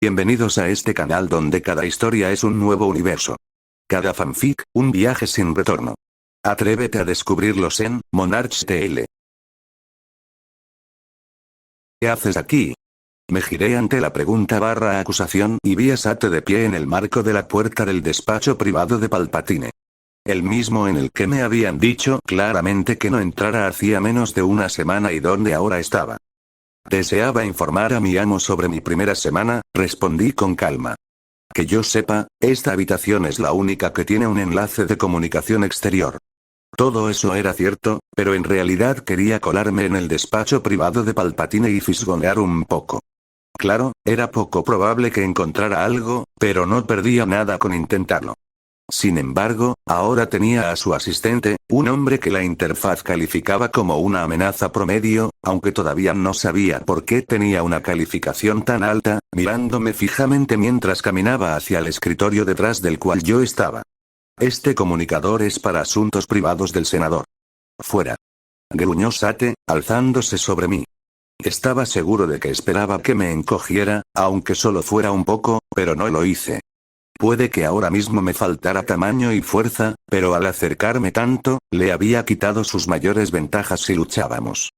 Bienvenidos a este canal donde cada historia es un nuevo universo. Cada fanfic, un viaje sin retorno. Atrévete a descubrirlos en Monarch TL. ¿Qué haces aquí? Me giré ante la pregunta / acusación y vi a Sate de pie en el marco de la puerta del despacho privado de Palpatine. El mismo en el que me habían dicho claramente que no entrara hacía menos de una semana y donde ahora estaba. Deseaba informar a mi amo sobre mi primera semana, respondí con calma. Que yo sepa, esta habitación es la única que tiene un enlace de comunicación exterior. Todo eso era cierto, pero en realidad quería colarme en el despacho privado de Palpatine y fisgonear un poco. Claro, era poco probable que encontrara algo, pero no perdía nada con intentarlo. Sin embargo, ahora tenía a su asistente, un hombre que la interfaz calificaba como una amenaza promedio, aunque todavía no sabía por qué tenía una calificación tan alta, mirándome fijamente mientras caminaba hacia el escritorio detrás del cual yo estaba. Este comunicador es para asuntos privados del senador. Fuera. Gruñó Sate, alzándose sobre mí. Estaba seguro de que esperaba que me encogiera, aunque solo fuera un poco, pero no lo hice. Puede que ahora mismo me faltara tamaño y fuerza, pero al acercarme tanto, le había quitado sus mayores ventajas si luchábamos.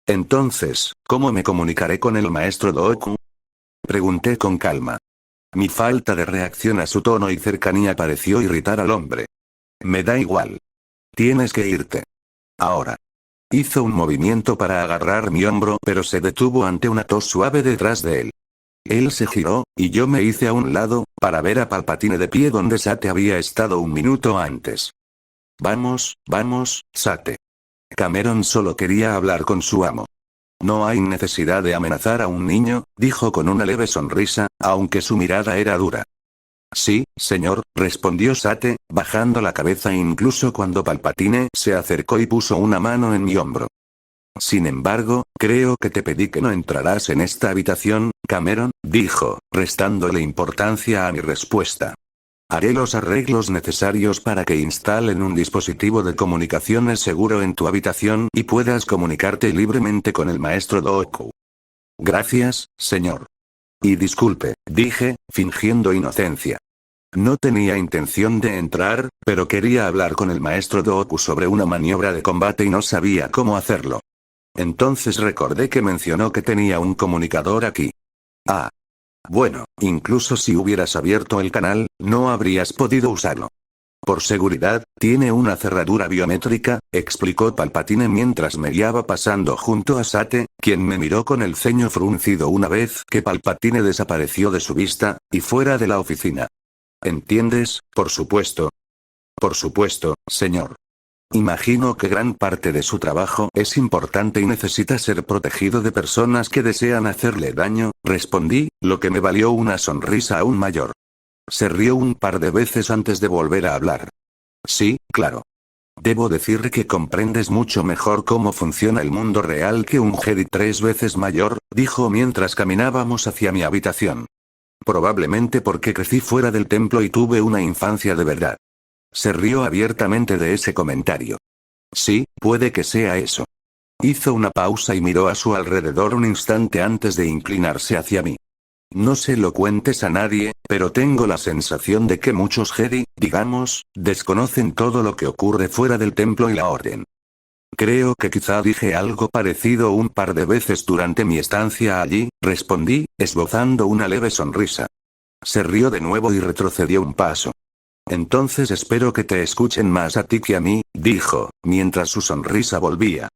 Entonces, ¿cómo me comunicaré con el maestro Dooku? Pregunté con calma. Mi falta de reacción a su tono y cercanía pareció irritar al hombre. Me da igual. Tienes que irte. Ahora. Hizo un movimiento para agarrar mi hombro, pero se detuvo ante una tos suave detrás de él. Él se giró, y yo me hice a un lado, para ver a Palpatine de pie donde Sate había estado un minuto antes. Vamos, Sate. Cameron solo quería hablar con su amo. No hay necesidad de amenazar a un niño, dijo con una leve sonrisa, aunque su mirada era dura. Sí, señor, respondió Sate, bajando la cabeza incluso cuando Palpatine se acercó y puso una mano en mi hombro. Sin embargo, creo que te pedí que no entrarás en esta habitación, Cameron, dijo, restándole importancia a mi respuesta. Haré los arreglos necesarios para que instalen un dispositivo de comunicaciones seguro en tu habitación y puedas comunicarte libremente con el maestro Dooku. Gracias, señor. Y disculpe, dije, fingiendo inocencia. No tenía intención de entrar, pero quería hablar con el maestro Dooku sobre una maniobra de combate y no sabía cómo hacerlo. Entonces recordé que mencionó que tenía un comunicador aquí. Ah. Bueno, incluso si hubieras abierto el canal, no habrías podido usarlo. Por seguridad, tiene una cerradura biométrica, explicó Palpatine mientras me guiaba pasando junto a Sate, quien me miró con el ceño fruncido una vez que Palpatine desapareció de su vista, y fuera de la oficina. ¿Entiendes? Por supuesto. Por supuesto, señor. Imagino que gran parte de su trabajo es importante y necesita ser protegido de personas que desean hacerle daño, respondí, lo que me valió una sonrisa aún mayor. Se rió un par de veces antes de volver a hablar. Sí, claro. Debo decir que comprendes mucho mejor cómo funciona el mundo real que un Jedi 3 veces mayor, dijo mientras caminábamos hacia mi habitación. Probablemente porque crecí fuera del templo y tuve una infancia de verdad. Se rió abiertamente de ese comentario. Sí, puede que sea eso. Hizo una pausa y miró a su alrededor un instante antes de inclinarse hacia mí. No se lo cuentes a nadie, pero tengo la sensación de que muchos Jedi, digamos, desconocen todo lo que ocurre fuera del templo y la orden. Creo que quizá dije algo parecido un par de veces durante mi estancia allí, respondí, esbozando una leve sonrisa. Se rió de nuevo y retrocedió un paso. Entonces espero que te escuchen más a ti que a mí, dijo, mientras su sonrisa volvía.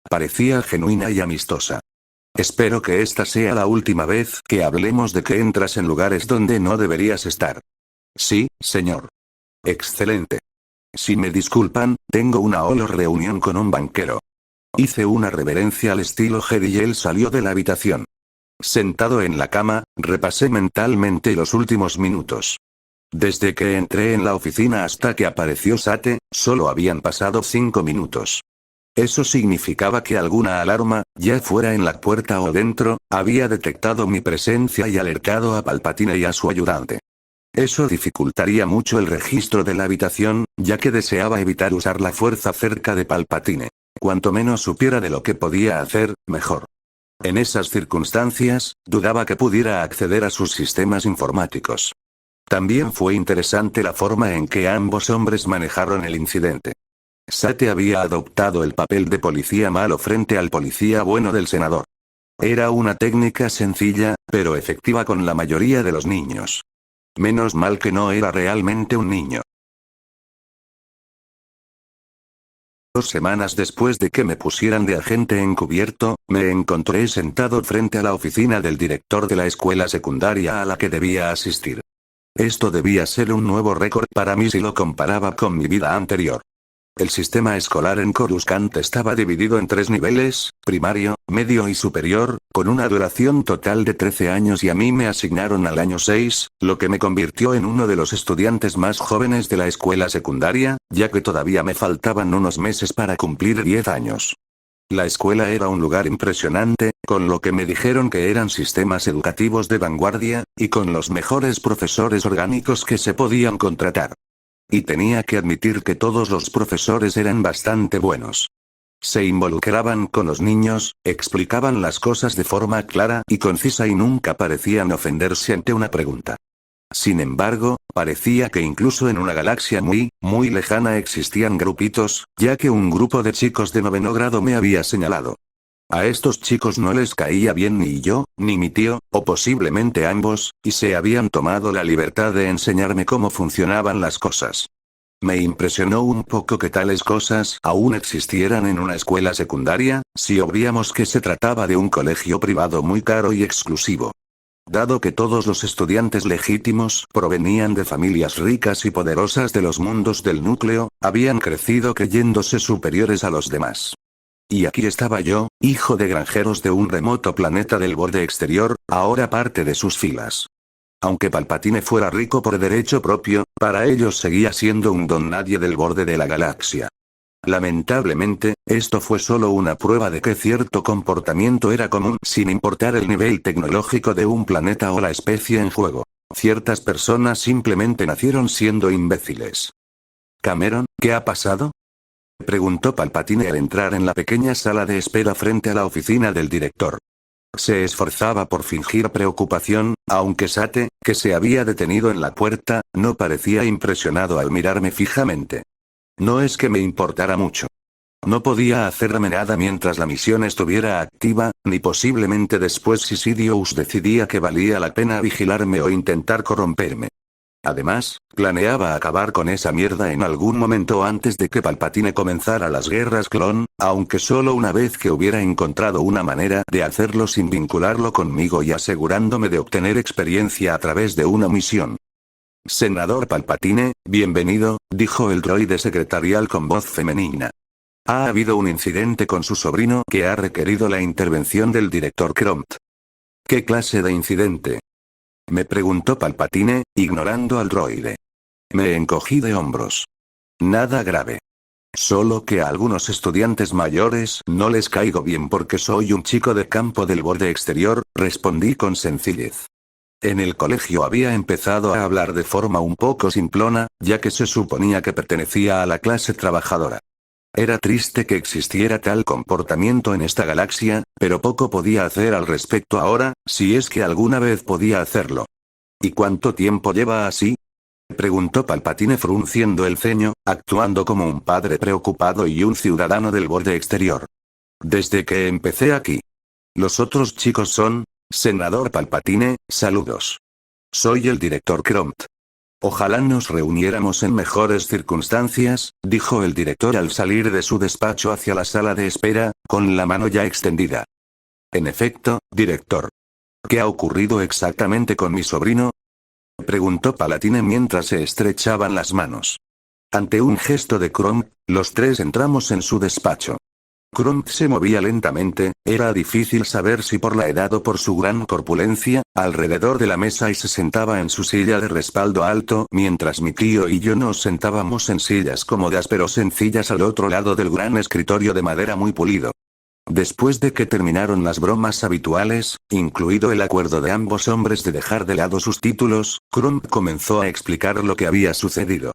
Parecía genuina y amistosa. Espero que esta sea la última vez que hablemos de que entras en lugares donde no deberías estar. Sí, señor. Excelente. Si me disculpan, tengo una reunión con un banquero. Hice una reverencia al estilo Jedi y él salió de la habitación. Sentado en la cama, repasé mentalmente los últimos minutos. Desde que entré en la oficina hasta que apareció Sate, solo habían pasado 5 minutos. Eso significaba que alguna alarma, ya fuera en la puerta o dentro, había detectado mi presencia y alertado a Palpatine y a su ayudante. Eso dificultaría mucho el registro de la habitación, ya que deseaba evitar usar la fuerza cerca de Palpatine. Cuanto menos supiera de lo que podía hacer, mejor. En esas circunstancias, dudaba que pudiera acceder a sus sistemas informáticos. También fue interesante la forma en que ambos hombres manejaron el incidente. Sate había adoptado el papel de policía malo frente al policía bueno del senador. Era una técnica sencilla, pero efectiva con la mayoría de los niños. Menos mal que no era realmente un niño. 2 semanas después de que me pusieran de agente encubierto, me encontré sentado frente a la oficina del director de la escuela secundaria a la que debía asistir. Esto debía ser un nuevo récord para mí si lo comparaba con mi vida anterior. El sistema escolar en Coruscant estaba dividido en 3 niveles, primario, medio y superior, con una duración total de 13 años y a mí me asignaron al año 6, lo que me convirtió en uno de los estudiantes más jóvenes de la escuela secundaria, ya que todavía me faltaban unos meses para cumplir 10 años. La escuela era un lugar impresionante, con lo que me dijeron que eran sistemas educativos de vanguardia, y con los mejores profesores orgánicos que se podían contratar. Y tenía que admitir que todos los profesores eran bastante buenos. Se involucraban con los niños, explicaban las cosas de forma clara y concisa y nunca parecían ofenderse ante una pregunta. Sin embargo, parecía que incluso en una galaxia muy, muy lejana existían grupitos, ya que un grupo de chicos de 9º grado me había señalado. A estos chicos no les caía bien ni yo, ni mi tío, o posiblemente ambos, y se habían tomado la libertad de enseñarme cómo funcionaban las cosas. Me impresionó un poco que tales cosas aún existieran en una escuela secundaria, si obviamos que se trataba de un colegio privado muy caro y exclusivo. Dado que todos los estudiantes legítimos provenían de familias ricas y poderosas de los mundos del núcleo, habían crecido creyéndose superiores a los demás. Y aquí estaba yo, hijo de granjeros de un remoto planeta del borde exterior, ahora parte de sus filas. Aunque Palpatine fuera rico por derecho propio, para ellos seguía siendo un don nadie del borde de la galaxia. Lamentablemente, esto fue solo una prueba de que cierto comportamiento era común sin importar el nivel tecnológico de un planeta o la especie en juego. Ciertas personas simplemente nacieron siendo imbéciles. Cameron, ¿qué ha pasado?, preguntó Palpatine al entrar en la pequeña sala de espera frente a la oficina del director. Se esforzaba por fingir preocupación, aunque Sate, que se había detenido en la puerta, no parecía impresionado al mirarme fijamente. No es que me importara mucho. No podía hacerme nada mientras la misión estuviera activa, ni posiblemente después si Sidious decidía que valía la pena vigilarme o intentar corromperme. Además, planeaba acabar con esa mierda en algún momento antes de que Palpatine comenzara las guerras clon, aunque solo una vez que hubiera encontrado una manera de hacerlo sin vincularlo conmigo y asegurándome de obtener experiencia a través de una misión. Senador Palpatine, bienvenido, dijo el droide secretarial con voz femenina. Ha habido un incidente con su sobrino que ha requerido la intervención del director Crompt. ¿Qué clase de incidente?, me preguntó Palpatine, ignorando al droide. Me encogí de hombros. Nada grave. Solo que a algunos estudiantes mayores no les caigo bien porque soy un chico de campo del borde exterior, respondí con sencillez. En el colegio había empezado a hablar de forma un poco simplona, ya que se suponía que pertenecía a la clase trabajadora. Era triste que existiera tal comportamiento en esta galaxia, pero poco podía hacer al respecto ahora, si es que alguna vez podía hacerlo. ¿Y cuánto tiempo lleva así?, preguntó Palpatine frunciendo el ceño, actuando como un padre preocupado y un ciudadano del borde exterior. Desde que empecé aquí. Los otros chicos son, senador Palpatine, saludos. Soy el director Crompt. Ojalá nos reuniéramos en mejores circunstancias, dijo el director al salir de su despacho hacia la sala de espera, con la mano ya extendida. En efecto, director. ¿Qué ha ocurrido exactamente con mi sobrino?, preguntó Palpatine mientras se estrechaban las manos. Ante un gesto de Crompt, los tres entramos en su despacho. Crompt se movía lentamente, era difícil saber si por la edad o por su gran corpulencia, alrededor de la mesa y se sentaba en su silla de respaldo alto mientras mi tío y yo nos sentábamos en sillas cómodas pero sencillas al otro lado del gran escritorio de madera muy pulido. Después de que terminaron las bromas habituales, incluido el acuerdo de ambos hombres de dejar de lado sus títulos, Crompt comenzó a explicar lo que había sucedido.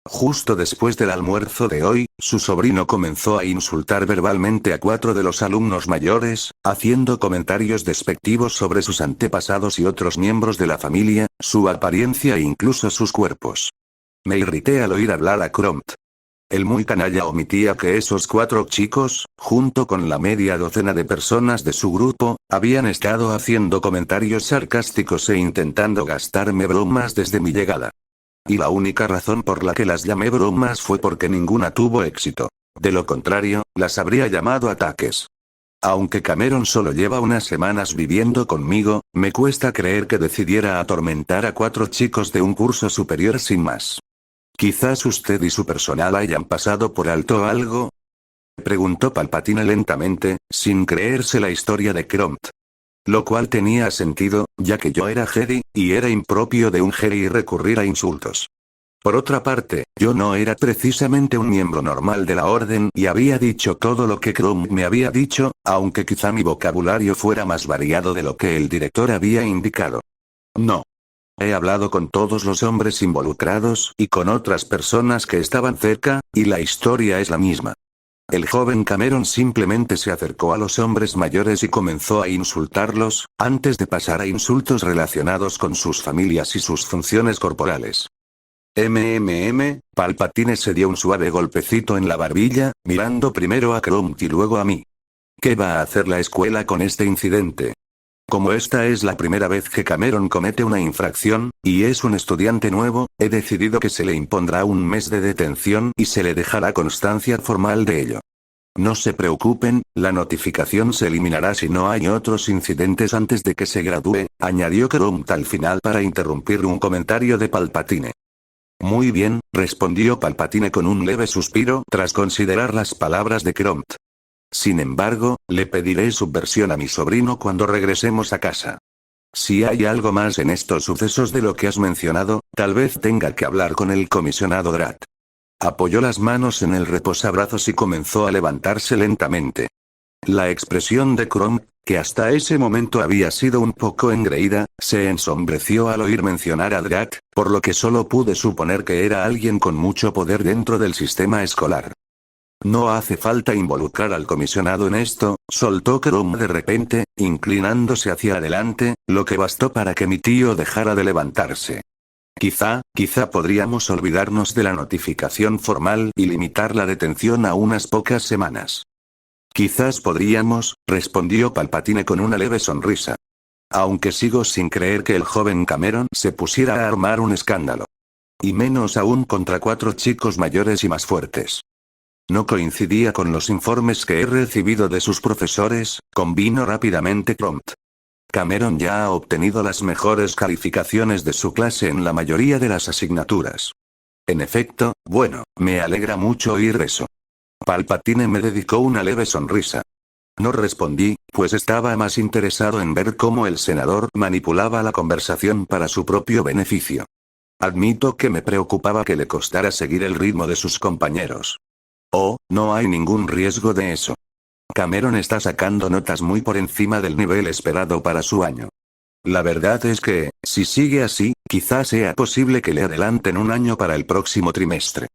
Justo después del almuerzo de hoy, su sobrino comenzó a insultar verbalmente a 4 de los alumnos mayores, haciendo comentarios despectivos sobre sus antepasados y otros miembros de la familia, su apariencia e incluso sus cuerpos. Me irrité al oír hablar a Crompt. El muy canalla omitía que esos 4 chicos, junto con la media docena de personas de su grupo, habían estado haciendo comentarios sarcásticos e intentando gastarme bromas desde mi llegada. Y la única razón por la que las llamé bromas fue porque ninguna tuvo éxito. De lo contrario, las habría llamado ataques. Aunque Cameron solo lleva unas semanas viviendo conmigo, me cuesta creer que decidiera atormentar a 4 chicos de un curso superior sin más. ¿Quizás usted y su personal hayan pasado por alto algo? Preguntó Palpatine lentamente, sin creerse la historia de Crompt. Lo cual tenía sentido, ya que yo era Jedi, y era impropio de un Jedi recurrir a insultos. Por otra parte, yo no era precisamente un miembro normal de la Orden y había dicho todo lo que Crompt me había dicho, aunque quizá mi vocabulario fuera más variado de lo que el director había indicado. No. He hablado con todos los hombres involucrados y con otras personas que estaban cerca, y la historia es la misma. El joven Cameron simplemente se acercó a los hombres mayores y comenzó a insultarlos, antes de pasar a insultos relacionados con sus familias y sus funciones corporales. Palpatine se dio un suave golpecito en la barbilla, mirando primero a Crompt y luego a mí. ¿Qué va a hacer la escuela con este incidente? Como esta es la primera vez que Cameron comete una infracción, y es un estudiante nuevo, he decidido que se le impondrá un mes de detención y se le dejará constancia formal de ello. No se preocupen, la notificación se eliminará si no hay otros incidentes antes de que se gradúe, añadió Crompt al final para interrumpir un comentario de Palpatine. Muy bien, respondió Palpatine con un leve suspiro tras considerar las palabras de Crompt. Sin embargo, le pediré su versión a mi sobrino cuando regresemos a casa. Si hay algo más en estos sucesos de lo que has mencionado, tal vez tenga que hablar con el comisionado Drat. Apoyó las manos en el reposabrazos y comenzó a levantarse lentamente. La expresión de Crompt, que hasta ese momento había sido un poco engreída, se ensombreció al oír mencionar a Drat, por lo que solo pude suponer que era alguien con mucho poder dentro del sistema escolar. No hace falta involucrar al comisionado en esto, soltó Crompt de repente, inclinándose hacia adelante, lo que bastó para que mi tío dejara de levantarse. Quizá podríamos olvidarnos de la notificación formal y limitar la detención a unas pocas semanas. Quizás podríamos, respondió Palpatine con una leve sonrisa. Aunque sigo sin creer que el joven Cameron se pusiera a armar un escándalo. Y menos aún contra 4 chicos mayores y más fuertes. No coincidía con los informes que he recibido de sus profesores, convino rápidamente Crompt. Cameron ya ha obtenido las mejores calificaciones de su clase en la mayoría de las asignaturas. En efecto, bueno, me alegra mucho oír eso. Palpatine me dedicó una leve sonrisa. No respondí, pues estaba más interesado en ver cómo el senador manipulaba la conversación para su propio beneficio. Admito que me preocupaba que le costara seguir el ritmo de sus compañeros. Oh, no hay ningún riesgo de eso. Cameron está sacando notas muy por encima del nivel esperado para su año. La verdad es que, si sigue así, quizás sea posible que le adelanten un año para el próximo trimestre.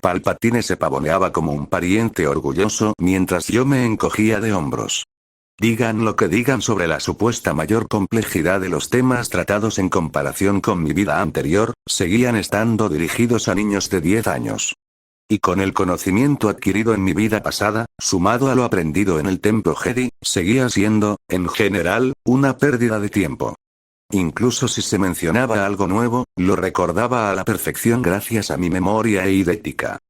Palpatine se pavoneaba como un pariente orgulloso mientras yo me encogía de hombros. Digan lo que digan sobre la supuesta mayor complejidad de los temas tratados en comparación con mi vida anterior, seguían estando dirigidos a niños de 10 años. Y con el conocimiento adquirido en mi vida pasada, sumado a lo aprendido en el templo Jedi, seguía siendo, en general, una pérdida de tiempo. Incluso si se mencionaba algo nuevo, lo recordaba a la perfección gracias a mi memoria eidética.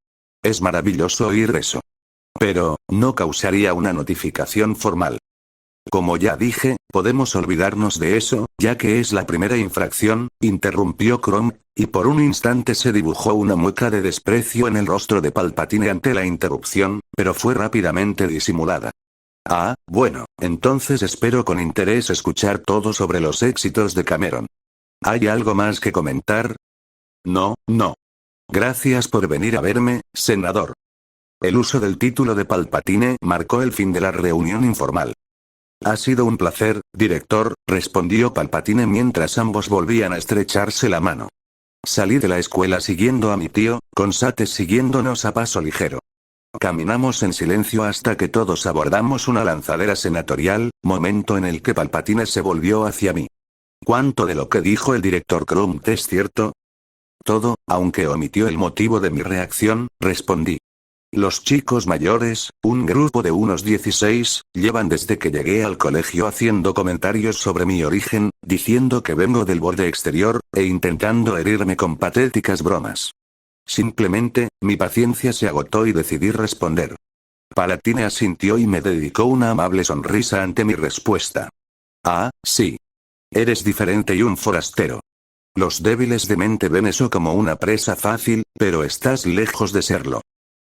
Es maravilloso oír eso. Pero, no causaría una notificación formal. Como ya dije, podemos olvidarnos de eso, ya que es la primera infracción, interrumpió Crompt, y por un instante se dibujó una mueca de desprecio en el rostro de Palpatine ante la interrupción, pero fue rápidamente disimulada. Ah, bueno, entonces espero con interés escuchar todo sobre los éxitos de Cameron. ¿Hay algo más que comentar? No. Gracias por venir a verme, senador. El uso del título de Palpatine marcó el fin de la reunión informal. Ha sido un placer, director, respondió Palpatine mientras ambos volvían a estrecharse la mano. Salí de la escuela siguiendo a mi tío, con Sate siguiéndonos a paso ligero. Caminamos en silencio hasta que todos abordamos una lanzadera senatorial, momento en el que Palpatine se volvió hacia mí. ¿Cuánto de lo que dijo el director Crump es cierto? Todo, aunque omitió el motivo de mi reacción, respondí. Los chicos mayores, un grupo de unos 16, llevan desde que llegué al colegio haciendo comentarios sobre mi origen, diciendo que vengo del borde exterior, e intentando herirme con patéticas bromas. Simplemente, mi paciencia se agotó y decidí responder. Palpatine asintió y me dedicó una amable sonrisa ante mi respuesta. Ah, sí. Eres diferente y un forastero. Los débiles de mente ven eso como una presa fácil, pero estás lejos de serlo.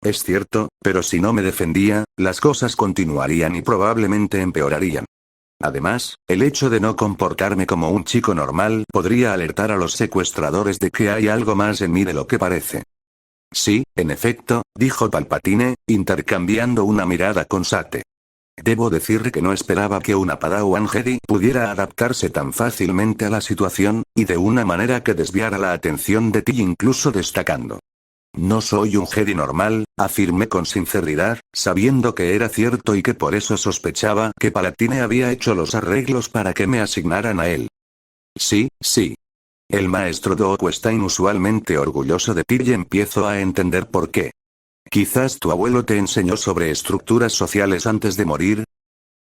Es cierto, pero si no me defendía, las cosas continuarían y probablemente empeorarían. Además, el hecho de no comportarme como un chico normal podría alertar a los secuestradores de que hay algo más en mí de lo que parece. Sí, en efecto, dijo Palpatine, intercambiando una mirada con Sate. Debo decir que no esperaba que una Padawan Jedi pudiera adaptarse tan fácilmente a la situación, y de una manera que desviara la atención de ti incluso destacando. No soy un Jedi normal, afirmé con sinceridad, sabiendo que era cierto y que por eso sospechaba que Palpatine había hecho los arreglos para que me asignaran a él. Sí, sí. El maestro Dooku está inusualmente orgulloso de ti y empiezo a entender por qué. Quizás tu abuelo te enseñó sobre estructuras sociales antes de morir.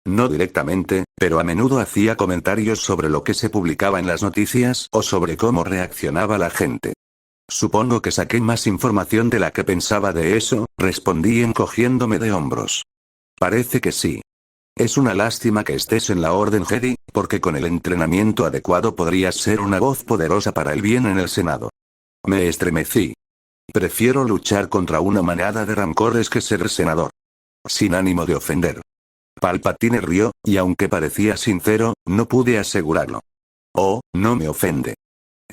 No directamente, pero a menudo hacía comentarios sobre lo que se publicaba en las noticias o sobre cómo reaccionaba la gente. Supongo que saqué más información de la que pensaba de eso, respondí encogiéndome de hombros. Parece que sí. Es una lástima que estés en la Orden Jedi, porque con el entrenamiento adecuado podrías ser una voz poderosa para el bien en el Senado. Me estremecí. Prefiero luchar contra una manada de rancores que ser senador. Sin ánimo de ofender. Palpatine rió, y aunque parecía sincero, no pude asegurarlo. Oh, no me ofende.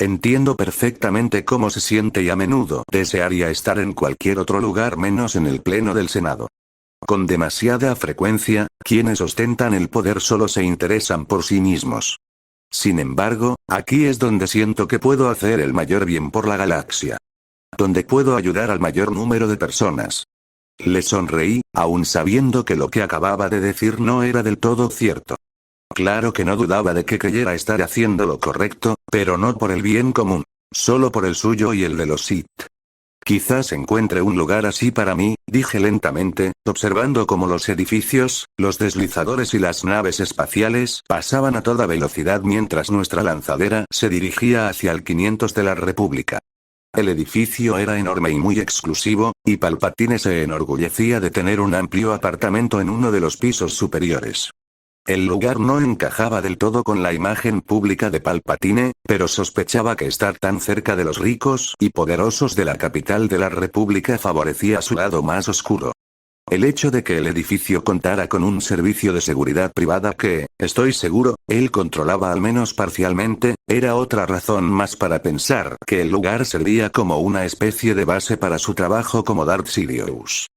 Entiendo perfectamente cómo se siente y a menudo desearía estar en cualquier otro lugar menos en el Pleno del Senado. Con demasiada frecuencia, quienes ostentan el poder solo se interesan por sí mismos. Sin embargo, aquí es donde siento que puedo hacer el mayor bien por la galaxia. Donde puedo ayudar al mayor número de personas. Le sonreí, aun sabiendo que lo que acababa de decir no era del todo cierto. Claro que no dudaba de que creyera estar haciendo lo correcto, pero no por el bien común, solo por el suyo y el de los Sith. Quizás encuentre un lugar así para mí, dije lentamente, observando cómo los edificios, los deslizadores y las naves espaciales pasaban a toda velocidad mientras nuestra lanzadera se dirigía hacia el 500 de la República. El edificio era enorme y muy exclusivo, y Palpatine se enorgullecía de tener un amplio apartamento en uno de los pisos superiores. El lugar no encajaba del todo con la imagen pública de Palpatine, pero sospechaba que estar tan cerca de los ricos y poderosos de la capital de la República favorecía su lado más oscuro. El hecho de que el edificio contara con un servicio de seguridad privada que, estoy seguro, él controlaba al menos parcialmente, era otra razón más para pensar que el lugar servía como una especie de base para su trabajo como Darth Sidious.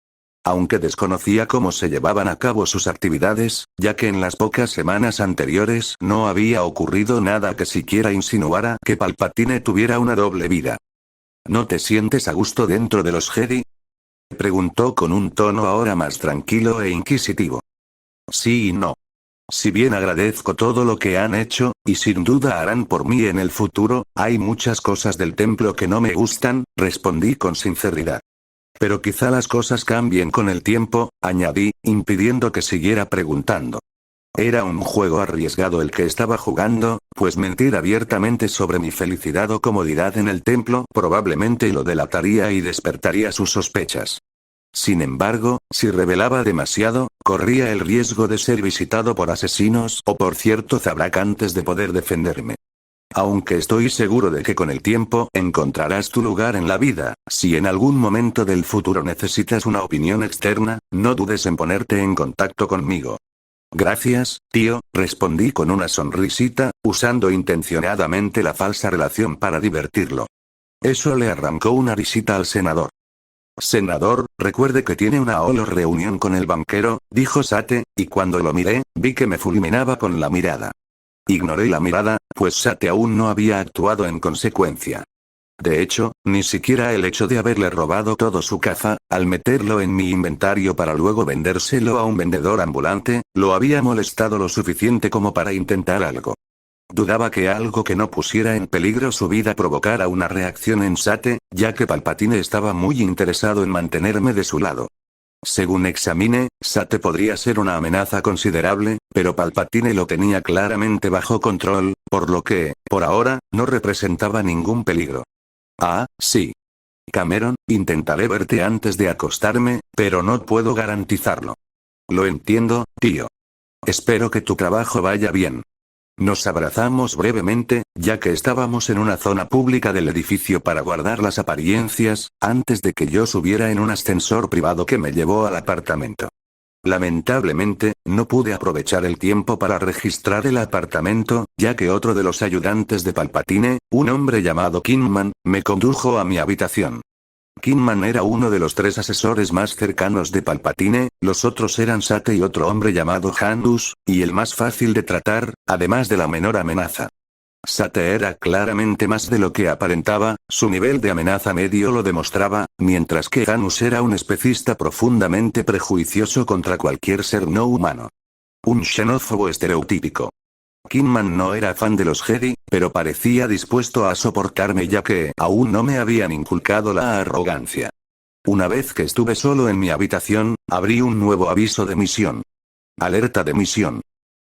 Aunque desconocía cómo se llevaban a cabo sus actividades, ya que en las pocas semanas anteriores no había ocurrido nada que siquiera insinuara que Palpatine tuviera una doble vida. ¿No te sientes a gusto dentro de los Jedi?, preguntó con un tono ahora más tranquilo e inquisitivo. Sí y no. Si bien agradezco todo lo que han hecho, y sin duda harán por mí en el futuro, hay muchas cosas del templo que no me gustan, respondí con sinceridad. Pero quizá las cosas cambien con el tiempo, añadí, impidiendo que siguiera preguntando. Era un juego arriesgado el que estaba jugando, pues mentir abiertamente sobre mi felicidad o comodidad en el templo probablemente lo delataría y despertaría sus sospechas. Sin embargo, si revelaba demasiado, corría el riesgo de ser visitado por asesinos o por cierto Zabrak antes de poder defenderme. Aunque estoy seguro de que con el tiempo encontrarás tu lugar en la vida, si en algún momento del futuro necesitas una opinión externa, no dudes en ponerte en contacto conmigo. Gracias, tío, respondí con una sonrisita, usando intencionadamente la falsa relación para divertirlo. Eso le arrancó una risita al senador. Senador, recuerde que tiene una reunión con el banquero, dijo Sate, y cuando lo miré, vi que me fulminaba con la mirada. Ignoré la mirada, pues Sate aún no había actuado en consecuencia. De hecho, ni siquiera el hecho de haberle robado todo su caza, al meterlo en mi inventario para luego vendérselo a un vendedor ambulante, lo había molestado lo suficiente como para intentar algo. Dudaba que algo que no pusiera en peligro su vida provocara una reacción en Sate, ya que Palpatine estaba muy interesado en mantenerme de su lado. Según examiné, Sate podría ser una amenaza considerable, pero Palpatine lo tenía claramente bajo control, por lo que, por ahora, no representaba ningún peligro. Ah, sí. Cameron, intentaré verte antes de acostarme, pero no puedo garantizarlo. Lo entiendo, tío. Espero que tu trabajo vaya bien. Nos abrazamos brevemente, ya que estábamos en una zona pública del edificio para guardar las apariencias, antes de que yo subiera en un ascensor privado que me llevó al apartamento. Lamentablemente, no pude aprovechar el tiempo para registrar el apartamento, ya que otro de los ayudantes de Palpatine, un hombre llamado Kingman, me condujo a mi habitación. Kingman era uno de los 3 asesores más cercanos de Palpatine, los otros eran Sate y otro hombre llamado Handus, y el más fácil de tratar, además de la menor amenaza. Sate era claramente más de lo que aparentaba, su nivel de amenaza medio lo demostraba, mientras que Handus era un especista profundamente prejuicioso contra cualquier ser no humano. Un xenófobo estereotípico. Kingman no era fan de los Jedi, pero parecía dispuesto a soportarme ya que aún no me habían inculcado la arrogancia. Una vez que estuve solo en mi habitación, abrí un nuevo aviso de misión. Alerta de misión.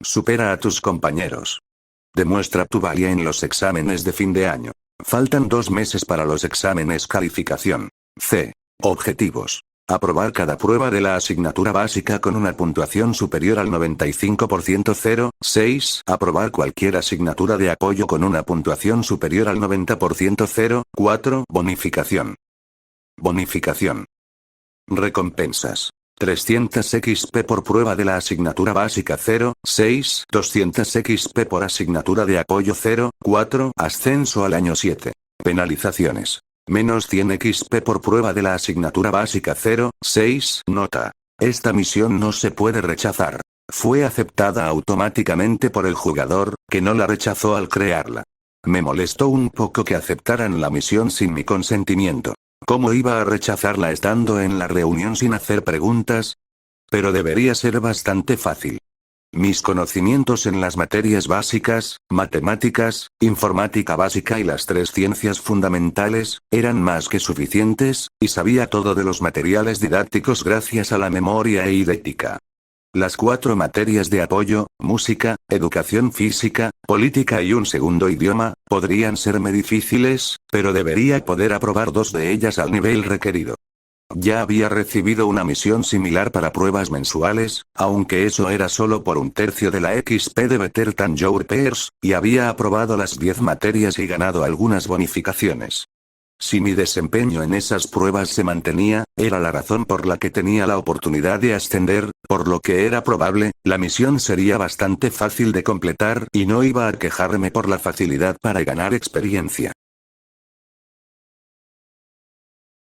Supera a tus compañeros. Demuestra tu valía en los exámenes de fin de año. Faltan 2 meses para los exámenes calificación. C. Objetivos. Aprobar cada prueba de la asignatura básica con una puntuación superior al 95%. 6. Aprobar cualquier asignatura de apoyo con una puntuación superior al 90%. 4. Bonificación. Bonificación. Recompensas. 300 XP por prueba de la asignatura básica 0, 6, 200 XP por asignatura de apoyo 0, 4, ascenso al año 7. Penalizaciones. Menos 100 XP por prueba de la asignatura básica 0, 6, nota. Esta misión no se puede rechazar. Fue aceptada automáticamente por el jugador, que no la rechazó al crearla. Me molestó un poco que aceptaran la misión sin mi consentimiento. ¿Cómo iba a rechazarla estando en la reunión sin hacer preguntas? Pero debería ser bastante fácil. Mis conocimientos en las materias básicas, matemáticas, informática básica y las 3 ciencias fundamentales, eran más que suficientes, y sabía todo de los materiales didácticos gracias a la memoria eidética. Las 4 materias de apoyo, música, educación física, política y un segundo idioma, podrían serme difíciles, pero debería poder aprobar 2 de ellas al nivel requerido. Ya había recibido una misión similar para pruebas mensuales, aunque eso era solo por 1/3 de la XP de Better Than Your Peers, y había aprobado las 10 materias y ganado algunas bonificaciones. Si mi desempeño en esas pruebas se mantenía, era la razón por la que tenía la oportunidad de ascender, por lo que era probable, la misión sería bastante fácil de completar y no iba a quejarme por la facilidad para ganar experiencia.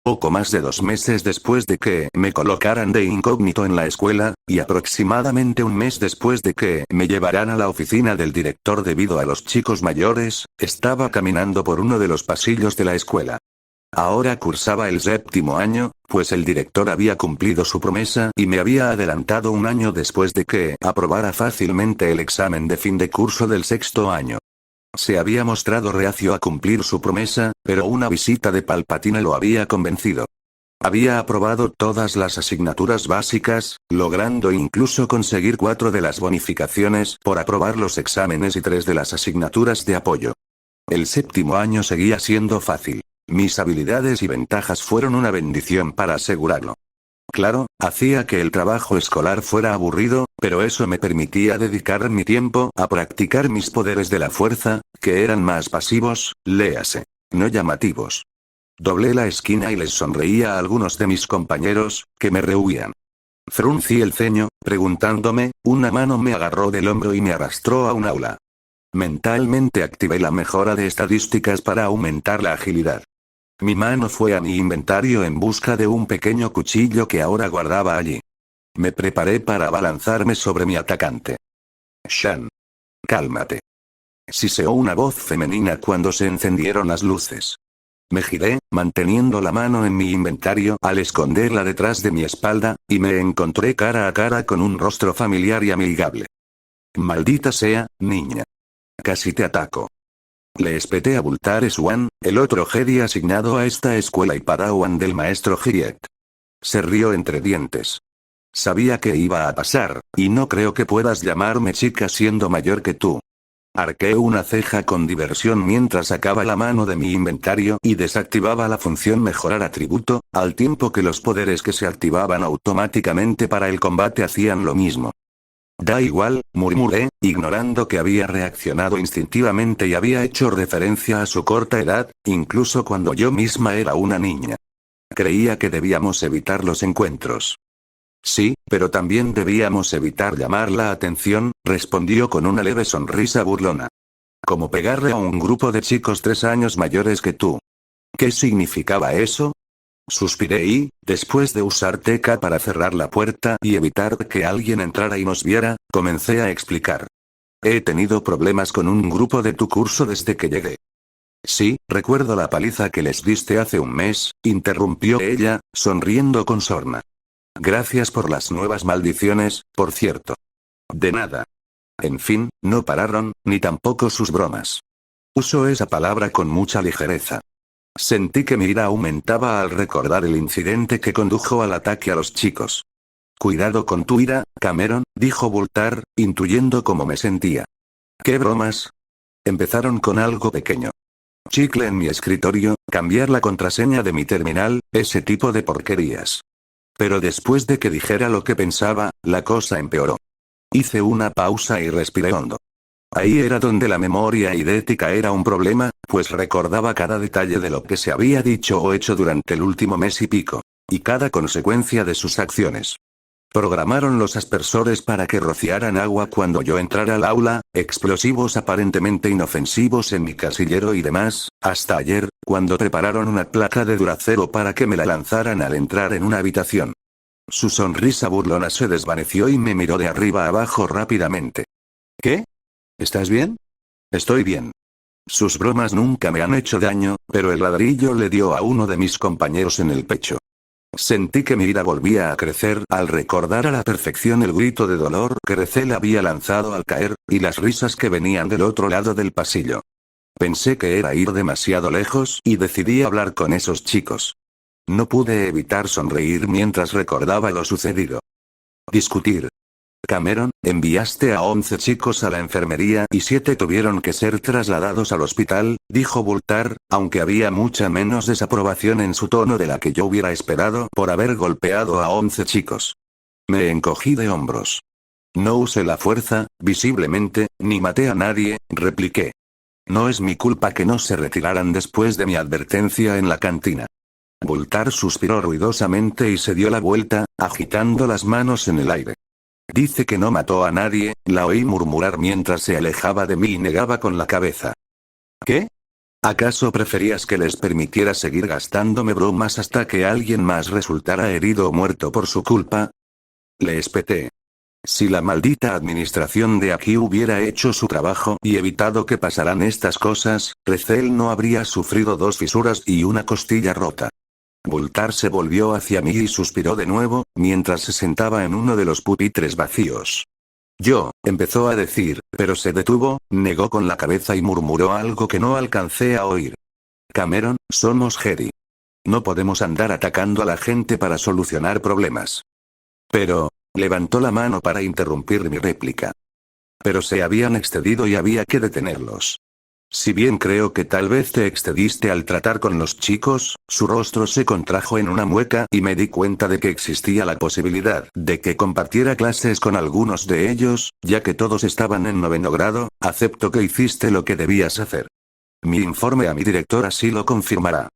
Poco más de 2 meses después de que me colocaran de incógnito en la escuela, y aproximadamente un mes después de que me llevaran a la oficina del director debido a los chicos mayores, estaba caminando por uno de los pasillos de la escuela. Ahora cursaba el 7º año, pues el director había cumplido su promesa y me había adelantado un año después de que aprobara fácilmente el examen de fin de curso del 6º año. Se había mostrado reacio a cumplir su promesa, pero una visita de Palpatine lo había convencido. Había aprobado todas las asignaturas básicas, logrando incluso conseguir 4 de las bonificaciones por aprobar los exámenes y 3 de las asignaturas de apoyo. El 7º año seguía siendo fácil. Mis habilidades y ventajas fueron una bendición para asegurarlo. Claro, hacía que el trabajo escolar fuera aburrido, pero eso me permitía dedicar mi tiempo a practicar mis poderes de la fuerza, que eran más pasivos, léase, no llamativos. Doblé la esquina y les sonreía a algunos de mis compañeros, que me rehuían. Fruncí el ceño, preguntándome, una mano me agarró del hombro y me arrastró a un aula. Mentalmente activé la mejora de estadísticas para aumentar la agilidad. Mi mano fue a mi inventario en busca de un pequeño cuchillo que ahora guardaba allí. Me preparé para abalanzarme sobre mi atacante. Shan. Cálmate. Siseó una voz femenina cuando se encendieron las luces. Me giré, manteniendo la mano en mi inventario al esconderla detrás de mi espalda, y me encontré cara a cara con un rostro familiar y amigable. Maldita sea, niña. Casi te ataco. Le espeté a Bultar Swan, el otro Jedi asignado a esta escuela y padawan del maestro Hiet. Se rió entre dientes. Sabía que iba a pasar, y no creo que puedas llamarme chica siendo mayor que tú. Arqué una ceja con diversión mientras sacaba la mano de mi inventario y desactivaba la función mejorar atributo, al tiempo que los poderes que se activaban automáticamente para el combate hacían lo mismo. Da igual, murmuré, ignorando que había reaccionado instintivamente y había hecho referencia a su corta edad, incluso cuando yo misma era una niña. Creía que debíamos evitar los encuentros. Sí, pero también debíamos evitar llamar la atención, respondió con una leve sonrisa burlona. Como pegarle a un grupo de chicos 3 años mayores que tú. ¿Qué significaba eso? Suspiré y, después de usar teca para cerrar la puerta y evitar que alguien entrara y nos viera, comencé a explicar. He tenido problemas con un grupo de tu curso desde que llegué. Sí, recuerdo la paliza que les diste hace un mes, interrumpió ella, sonriendo con sorna. Gracias por las nuevas maldiciones, por cierto. De nada. En fin, no pararon, ni tampoco sus bromas. Uso esa palabra con mucha ligereza. Sentí que mi ira aumentaba al recordar el incidente que condujo al ataque a los chicos. Cuidado con tu ira, Cameron, dijo Bultar, intuyendo cómo me sentía. ¿Qué bromas? Empezaron con algo pequeño. Chicle en mi escritorio, cambiar la contraseña de mi terminal, ese tipo de porquerías. Pero después de que dijera lo que pensaba, la cosa empeoró. Hice una pausa y respiré hondo. Ahí era donde la memoria idética era un problema, pues recordaba cada detalle de lo que se había dicho o hecho durante el último mes y pico. Y cada consecuencia de sus acciones. Programaron los aspersores para que rociaran agua cuando yo entrara al aula, explosivos aparentemente inofensivos en mi casillero y demás, hasta ayer, cuando prepararon una placa de Duracero para que me la lanzaran al entrar en una habitación. Su sonrisa burlona se desvaneció y me miró de arriba a abajo rápidamente. ¿Qué? ¿Estás bien? Estoy bien. Sus bromas nunca me han hecho daño, pero el ladrillo le dio a uno de mis compañeros en el pecho. Sentí que mi ira volvía a crecer al recordar a la perfección el grito de dolor que Recel había lanzado al caer, y las risas que venían del otro lado del pasillo. Pensé que era ir demasiado lejos y decidí hablar con esos chicos. No pude evitar sonreír mientras recordaba lo sucedido. Discutir. Cameron, enviaste a 11 chicos a la enfermería y 7 tuvieron que ser trasladados al hospital, dijo Bultar, aunque había mucha menos desaprobación en su tono de la que yo hubiera esperado por haber golpeado a 11 chicos. Me encogí de hombros. No usé la fuerza, visiblemente, ni maté a nadie, repliqué. No es mi culpa que no se retiraran después de mi advertencia en la cantina. Bultar suspiró ruidosamente y se dio la vuelta, agitando las manos en el aire. Dice que no mató a nadie, la oí murmurar mientras se alejaba de mí y negaba con la cabeza. ¿Qué? ¿Acaso preferías que les permitiera seguir gastándome bromas hasta que alguien más resultara herido o muerto por su culpa? Le espeté. Si la maldita administración de aquí hubiera hecho su trabajo y evitado que pasaran estas cosas, Recel no habría sufrido 2 fisuras y una costilla rota. Bultar se volvió hacia mí y suspiró de nuevo, mientras se sentaba en uno de los pupitres vacíos. Yo, empezó a decir, pero se detuvo, negó con la cabeza y murmuró algo que no alcancé a oír. Cameron, somos Jedi. No podemos andar atacando a la gente para solucionar problemas. Pero, levantó la mano para interrumpir mi réplica. Pero se habían excedido y había que detenerlos. Si bien creo que tal vez te excediste al tratar con los chicos, su rostro se contrajo en una mueca y me di cuenta de que existía la posibilidad de que compartiera clases con algunos de ellos, ya que todos estaban en 9º grado, acepto que hiciste lo que debías hacer. Mi informe a mi director así lo confirmará.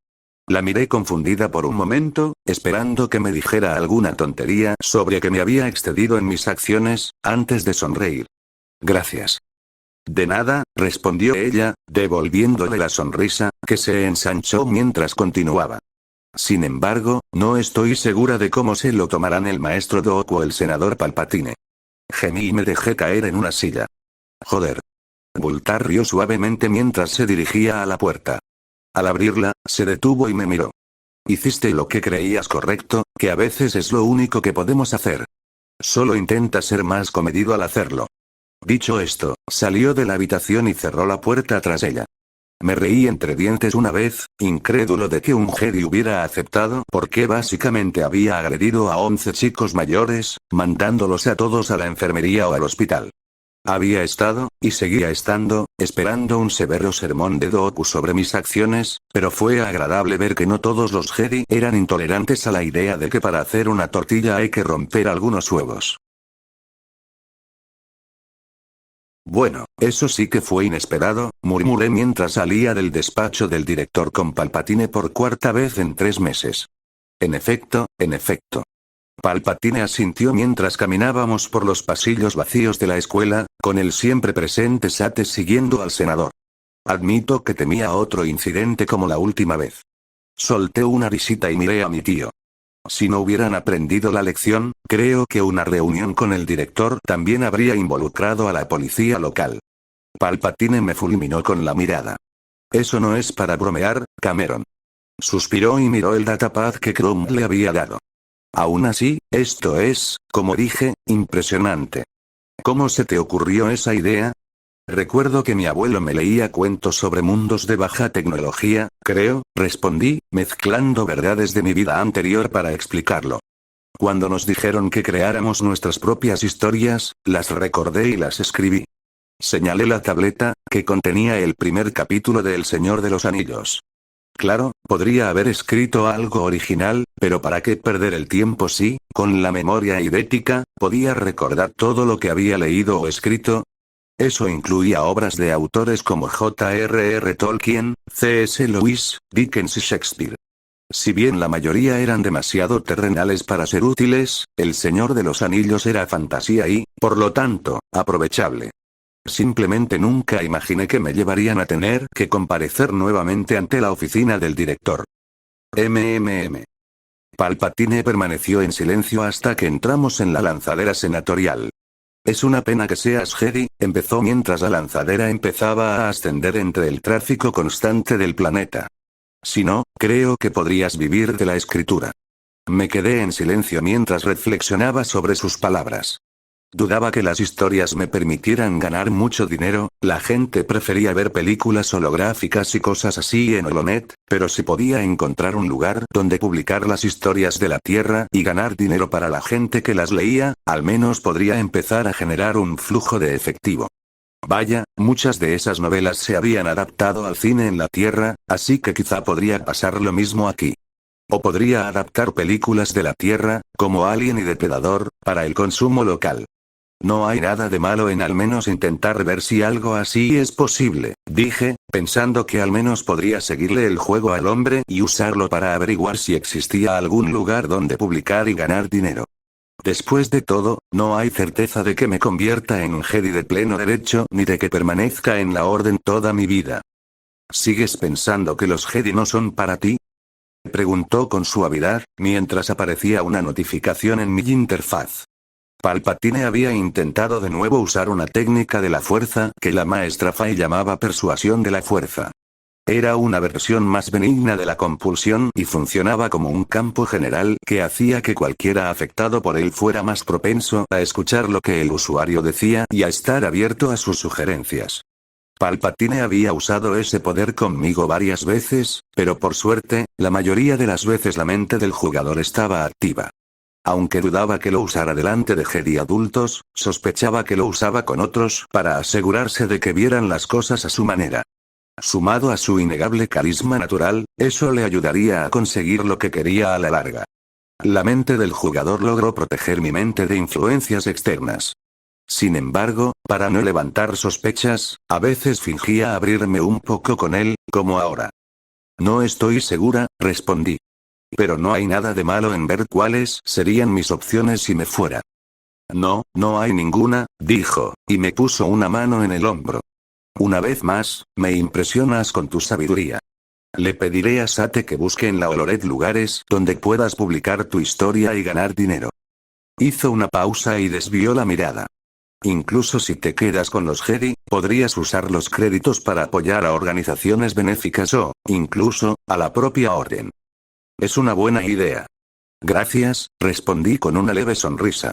La miré confundida por un momento, esperando que me dijera alguna tontería sobre que me había excedido en mis acciones, antes de sonreír. Gracias. De nada, respondió ella, devolviéndole la sonrisa, que se ensanchó mientras continuaba. Sin embargo, no estoy segura de cómo se lo tomarán el maestro Doku o el senador Palpatine. Gemí y me dejé caer en una silla. Joder. Bultar rió suavemente mientras se dirigía a la puerta. Al abrirla, se detuvo y me miró. Hiciste lo que creías correcto, que a veces es lo único que podemos hacer. Solo intenta ser más comedido al hacerlo. Dicho esto, salió de la habitación y cerró la puerta tras ella. Me reí entre dientes una vez, incrédulo de que un Jedi hubiera aceptado porque básicamente había agredido a 11 chicos mayores, mandándolos a todos a la enfermería o al hospital. Había estado, y seguía estando, esperando un severo sermón de Dooku sobre mis acciones, pero fue agradable ver que no todos los Jedi eran intolerantes a la idea de que para hacer una tortilla hay que romper algunos huevos. Bueno, eso sí que fue inesperado, murmuré mientras salía del despacho del director con Palpatine por cuarta vez en 3 meses. En efecto, en efecto. Palpatine asintió mientras caminábamos por los pasillos vacíos de la escuela, con el siempre presente Sate siguiendo al senador. Admito que temía otro incidente como la última vez. Solté una risita y miré a mi tío. Si no hubieran aprendido la lección, creo que una reunión con el director también habría involucrado a la policía local. Palpatine me fulminó con la mirada. Eso no es para bromear, Cameron. Suspiró y miró el datapad que Chrome le había dado. Aún así, esto es, como dije, impresionante. ¿Cómo se te ocurrió esa idea? Recuerdo que mi abuelo me leía cuentos sobre mundos de baja tecnología, creo, respondí, mezclando verdades de mi vida anterior para explicarlo. Cuando nos dijeron que creáramos nuestras propias historias, las recordé y las escribí. Señalé la tableta, que contenía el primer capítulo de El Señor de los Anillos. Claro, podría haber escrito algo original, pero ¿para qué perder el tiempo si, con la memoria idética, podía recordar todo lo que había leído o escrito? Eso incluía obras de autores como J.R.R. Tolkien, C.S. Lewis, Dickens y Shakespeare. Si bien la mayoría eran demasiado terrenales para ser útiles, El Señor de los Anillos era fantasía y, por lo tanto, aprovechable. Simplemente nunca imaginé que me llevarían a tener que comparecer nuevamente ante la oficina del director. Palpatine permaneció en silencio hasta que entramos en la lanzadera senatorial. Es una pena que seas Jedi, empezó mientras la lanzadera empezaba a ascender entre el tráfico constante del planeta. Si no, creo que podrías vivir de la escritura. Me quedé en silencio mientras reflexionaba sobre sus palabras. Dudaba que las historias me permitieran ganar mucho dinero, la gente prefería ver películas holográficas y cosas así en Holonet, pero si podía encontrar un lugar donde publicar las historias de la Tierra y ganar dinero para la gente que las leía, al menos podría empezar a generar un flujo de efectivo. Vaya, muchas de esas novelas se habían adaptado al cine en la Tierra, así que quizá podría pasar lo mismo aquí. O podría adaptar películas de la Tierra, como Alien y Depredador, para el consumo local. No hay nada de malo en al menos intentar ver si algo así es posible, dije, pensando que al menos podría seguirle el juego al hombre y usarlo para averiguar si existía algún lugar donde publicar y ganar dinero. Después de todo, no hay certeza de que me convierta en un Jedi de pleno derecho ni de que permanezca en la orden toda mi vida. ¿Sigues pensando que los Jedi no son para ti? Preguntó con suavidad, mientras aparecía una notificación en mi interfaz. Palpatine había intentado de nuevo usar una técnica de la fuerza que la maestra Fai llamaba persuasión de la fuerza. Era una versión más benigna de la compulsión y funcionaba como un campo general que hacía que cualquiera afectado por él fuera más propenso a escuchar lo que el usuario decía y a estar abierto a sus sugerencias. Palpatine había usado ese poder conmigo varias veces, pero por suerte, la mayoría de las veces la mente del jugador estaba activa. Aunque dudaba que lo usara delante de Jedi adultos, sospechaba que lo usaba con otros para asegurarse de que vieran las cosas a su manera. Sumado a su innegable carisma natural, eso le ayudaría a conseguir lo que quería a la larga. La mente del jugador logró proteger mi mente de influencias externas. Sin embargo, para no levantar sospechas, a veces fingía abrirme un poco con él, como ahora. No estoy segura, respondí. Pero no hay nada de malo en ver cuáles serían mis opciones si me fuera. No, no hay ninguna, dijo, y me puso una mano en el hombro. Una vez más, me impresionas con tu sabiduría. Le pediré a Sate que busque en la Holoret lugares donde puedas publicar tu historia y ganar dinero. Hizo una pausa y desvió la mirada. Incluso si te quedas con los Jedi, Podrías usar los créditos para apoyar a organizaciones benéficas o, incluso, a la propia orden. Es una buena idea. Gracias, respondí con una leve sonrisa.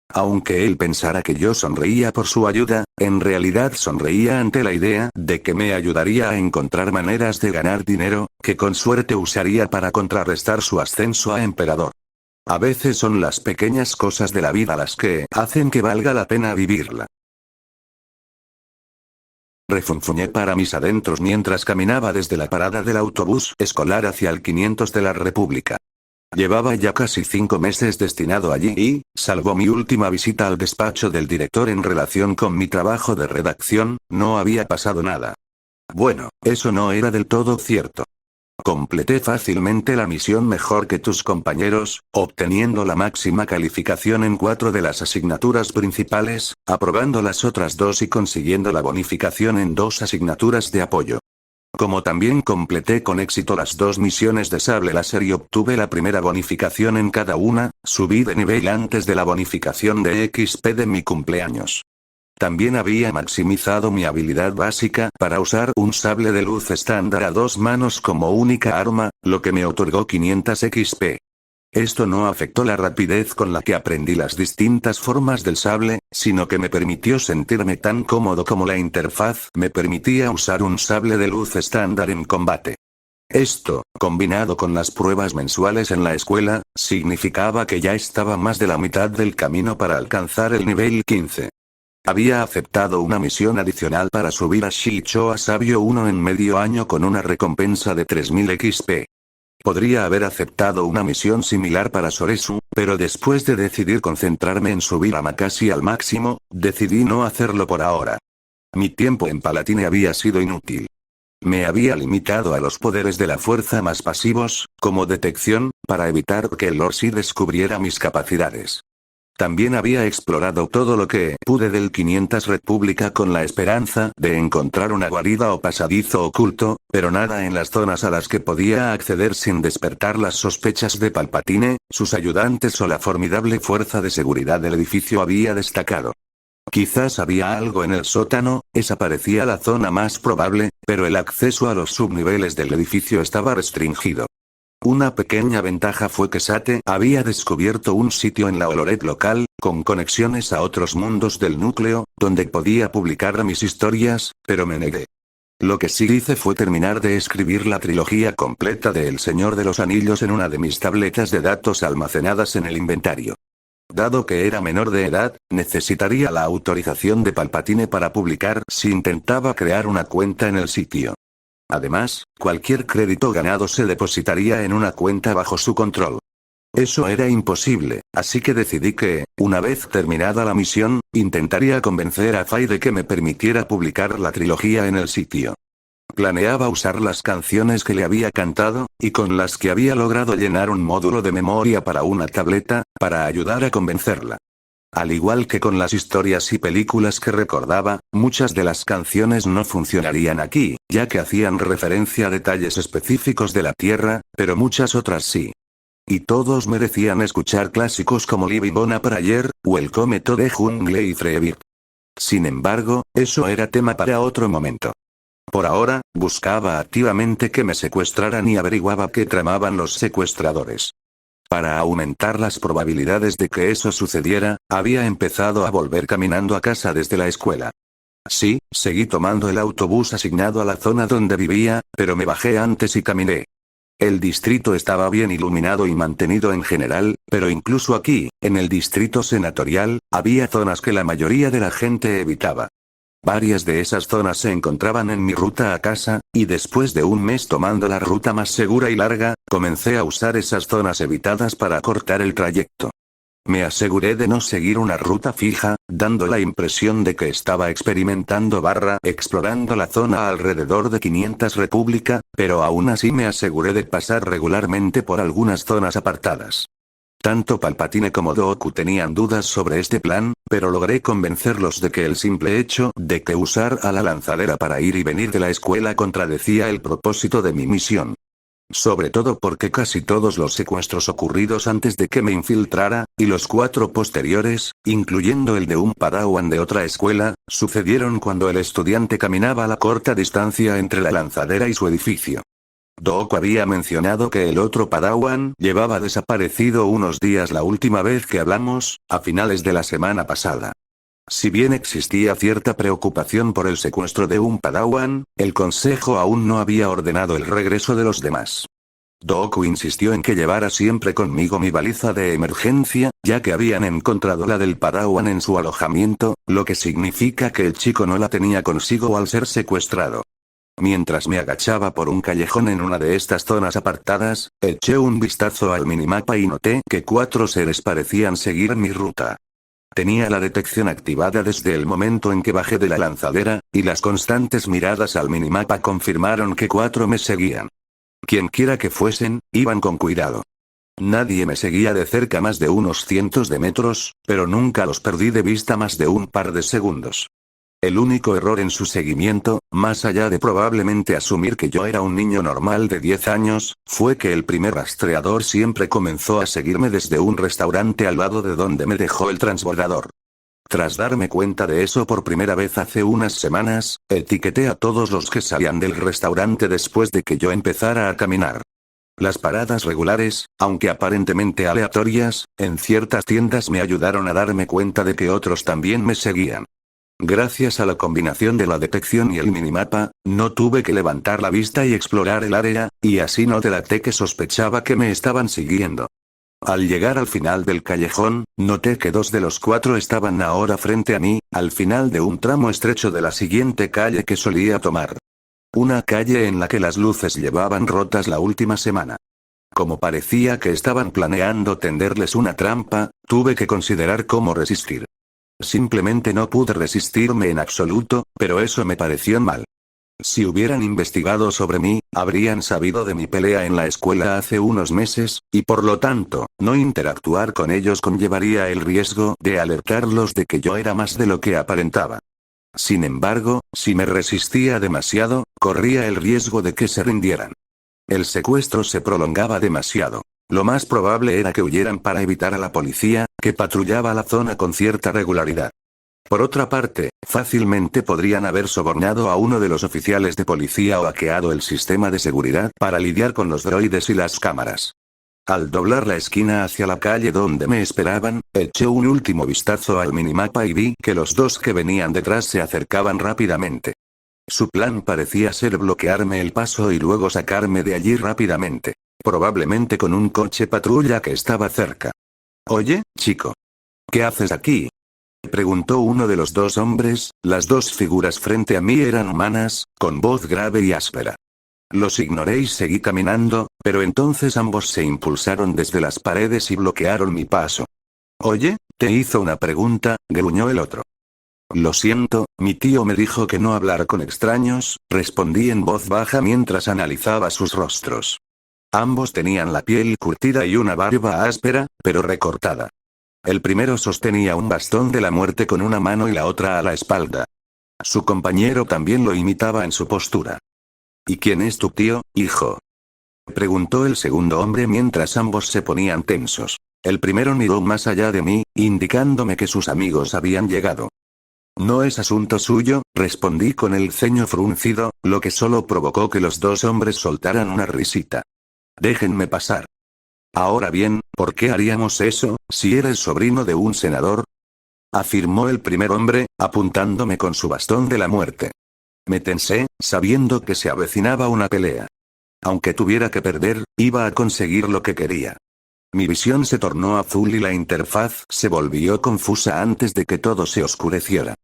Aunque él pensara que yo sonreía por su ayuda, en realidad sonreía ante la idea de que me ayudaría a encontrar maneras de ganar dinero, que con suerte usaría para contrarrestar su ascenso a emperador. A veces son las pequeñas cosas de la vida las que hacen que valga la pena vivirla. Refunfuñé para mis adentros mientras caminaba desde la parada del autobús escolar hacia el 500 de la República. Llevaba ya casi 5 meses destinado allí y, salvo mi última visita al despacho del director en relación con mi trabajo de redacción, no había pasado nada. Bueno, eso no era del todo cierto. Completé fácilmente la misión mejor que tus compañeros, obteniendo la máxima calificación en 4 de las asignaturas principales, aprobando las otras 2 y consiguiendo la bonificación en 2 asignaturas de apoyo. Como también completé con éxito las 2 misiones de sable láser y obtuve la primera bonificación en cada una, subí de nivel antes de la bonificación de XP de mi cumpleaños. También había maximizado mi habilidad básica para usar un sable de luz estándar a 2 manos como única arma, lo que me otorgó 500 XP. Esto no afectó la rapidez con la que aprendí las distintas formas del sable, sino que me permitió sentirme tan cómodo como la interfaz me permitía usar un sable de luz estándar en combate. Esto, combinado con las pruebas mensuales en la escuela, significaba que ya estaba más de la mitad del camino para alcanzar el nivel 15. Había aceptado una misión adicional para subir a Shichoa Sabio 1 en medio año con una recompensa de 3000 XP. Podría haber aceptado una misión similar para Soresu, pero después de decidir concentrarme en subir a Makashi al máximo, decidí no hacerlo por ahora. Mi tiempo en Palatine había sido inútil. Me había limitado a los poderes de la fuerza más pasivos, como detección, para evitar que el Lord descubriera mis capacidades. También había explorado todo lo que pude del 500 República con la esperanza de encontrar una guarida o pasadizo oculto, pero nada en las zonas a las que podía acceder sin despertar las sospechas de Palpatine, sus ayudantes o la formidable fuerza de seguridad del edificio había destacado. Quizás había algo en el sótano, esa parecía la zona más probable, pero el acceso a los subniveles del edificio estaba restringido. Una pequeña ventaja fue que Sate había descubierto un sitio en la Oloret local, con conexiones a otros mundos del núcleo, donde podía publicar mis historias, pero me negué. Lo que sí hice fue terminar de escribir la trilogía completa de El Señor de los Anillos en una de mis tabletas de datos almacenadas en el inventario. Dado que era menor de edad, necesitaría la autorización de Palpatine para publicar si intentaba crear una cuenta en el sitio. Además, cualquier crédito ganado se depositaría en una cuenta bajo su control. Eso era imposible, así que decidí que, una vez terminada la misión, intentaría convencer a Fai de que me permitiera publicar la trilogía en el sitio. Planeaba usar las canciones que le había cantado, y con las que había logrado llenar un módulo de memoria para una tableta, para ayudar a convencerla. Al igual que con las historias y películas que recordaba, muchas de las canciones no funcionarían aquí, ya que hacían referencia a detalles específicos de la Tierra, pero muchas otras sí. Y todos merecían escuchar clásicos como Living on a Prayer, o El Cometo de Jungle y Freebird. Sin embargo, eso era tema para otro momento. Por ahora, buscaba activamente que me secuestraran y averiguaba qué tramaban los secuestradores. Para aumentar las probabilidades de que eso sucediera, había empezado a volver caminando a casa desde la escuela. Sí, seguí tomando el autobús asignado a la zona donde vivía, pero me bajé antes y caminé. El distrito estaba bien iluminado y mantenido en general, pero incluso aquí, en el distrito senatorial, había zonas que la mayoría de la gente evitaba. Varias de esas zonas se encontraban en mi ruta a casa, y después de un mes tomando la ruta más segura y larga, comencé a usar esas zonas evitadas para acortar el trayecto. Me aseguré de no seguir una ruta fija, dando la impresión de que estaba explorando la zona alrededor de 500 República, pero aún así me aseguré de pasar regularmente por algunas zonas apartadas. Tanto Palpatine como Dooku tenían dudas sobre este plan, pero logré convencerlos de que el simple hecho de que usar a la lanzadera para ir y venir de la escuela contradecía el propósito de mi misión. Sobre todo porque casi todos los secuestros ocurridos antes de que me infiltrara, y los 4 posteriores, incluyendo el de un padawan de otra escuela, sucedieron cuando el estudiante caminaba a la corta distancia entre la lanzadera y su edificio. Doku había mencionado que el otro padawan llevaba desaparecido unos días la última vez que hablamos, a finales de la semana pasada. Si bien existía cierta preocupación por el secuestro de un padawan, el consejo aún no había ordenado el regreso de los demás. Doku insistió en que llevara siempre conmigo mi baliza de emergencia, ya que habían encontrado la del padawan en su alojamiento, lo que significa que el chico no la tenía consigo al ser secuestrado. Mientras me agachaba por un callejón en una de estas zonas apartadas, eché un vistazo al minimapa y noté que 4 seres parecían seguir mi ruta. Tenía la detección activada desde el momento en que bajé de la lanzadera, y las constantes miradas al minimapa confirmaron que 4 me seguían. Quienquiera que fuesen, iban con cuidado. Nadie me seguía de cerca más de unos cientos de metros, pero nunca los perdí de vista más de un par de segundos. El único error en su seguimiento, más allá de probablemente asumir que yo era un niño normal de 10 años, fue que el primer rastreador siempre comenzó a seguirme desde un restaurante al lado de donde me dejó el transbordador. Tras darme cuenta de eso por primera vez hace unas semanas, etiqueté a todos los que salían del restaurante después de que yo empezara a caminar. Las paradas regulares, aunque aparentemente aleatorias, en ciertas tiendas me ayudaron a darme cuenta de que otros también me seguían. Gracias a la combinación de la detección y el minimapa, no tuve que levantar la vista y explorar el área, y así no delaté que sospechaba que me estaban siguiendo. Al llegar al final del callejón, noté que 2 de los 4 estaban ahora frente a mí, al final de un tramo estrecho de la siguiente calle que solía tomar. Una calle en la que las luces llevaban rotas la última semana. Como parecía que estaban planeando tenderles una trampa, tuve que considerar cómo resistir. Simplemente no pude resistirme en absoluto, pero eso me pareció mal. Si hubieran investigado sobre mí, habrían sabido de mi pelea en la escuela hace unos meses, y por lo tanto, no interactuar con ellos conllevaría el riesgo de alertarlos de que yo era más de lo que aparentaba. Sin embargo, si me resistía demasiado, corría el riesgo de que se rindieran. El secuestro se prolongaba demasiado. Lo más probable era que huyeran para evitar a la policía, que patrullaba la zona con cierta regularidad. Por otra parte, fácilmente podrían haber sobornado a uno de los oficiales de policía o hackeado el sistema de seguridad para lidiar con los droides y las cámaras. Al doblar la esquina hacia la calle donde me esperaban, eché un último vistazo al minimapa y vi que los 2 que venían detrás se acercaban rápidamente. Su plan parecía ser bloquearme el paso y luego sacarme de allí rápidamente. Probablemente con un coche patrulla que estaba cerca. «Oye, chico. ¿Qué haces aquí?», preguntó uno de los 2 hombres. Las 2 figuras frente a mí eran humanas, con voz grave y áspera. Los ignoré y seguí caminando, pero entonces ambos se impulsaron desde las paredes y bloquearon mi paso. «Oye, te hizo una pregunta», gruñó el otro. «Lo siento, mi tío me dijo que no hablar con extraños», respondí en voz baja mientras analizaba sus rostros. Ambos tenían la piel curtida y una barba áspera, pero recortada. El primero sostenía un bastón de la muerte con una mano y la otra a la espalda. Su compañero también lo imitaba en su postura. «¿Y quién es tu tío, hijo?», preguntó el segundo hombre mientras ambos se ponían tensos. El primero miró más allá de mí, indicándome que sus amigos habían llegado. «No es asunto suyo», respondí con el ceño fruncido, lo que solo provocó que los 2 hombres soltaran una risita. «Déjenme pasar». «Ahora bien, ¿por qué haríamos eso, si eres sobrino de un senador?», afirmó el primer hombre, apuntándome con su bastón de la muerte. Me tensé, sabiendo que se avecinaba una pelea. Aunque tuviera que perder, iba a conseguir lo que quería. Mi visión se tornó azul y la interfaz se volvió confusa antes de que todo se oscureciera.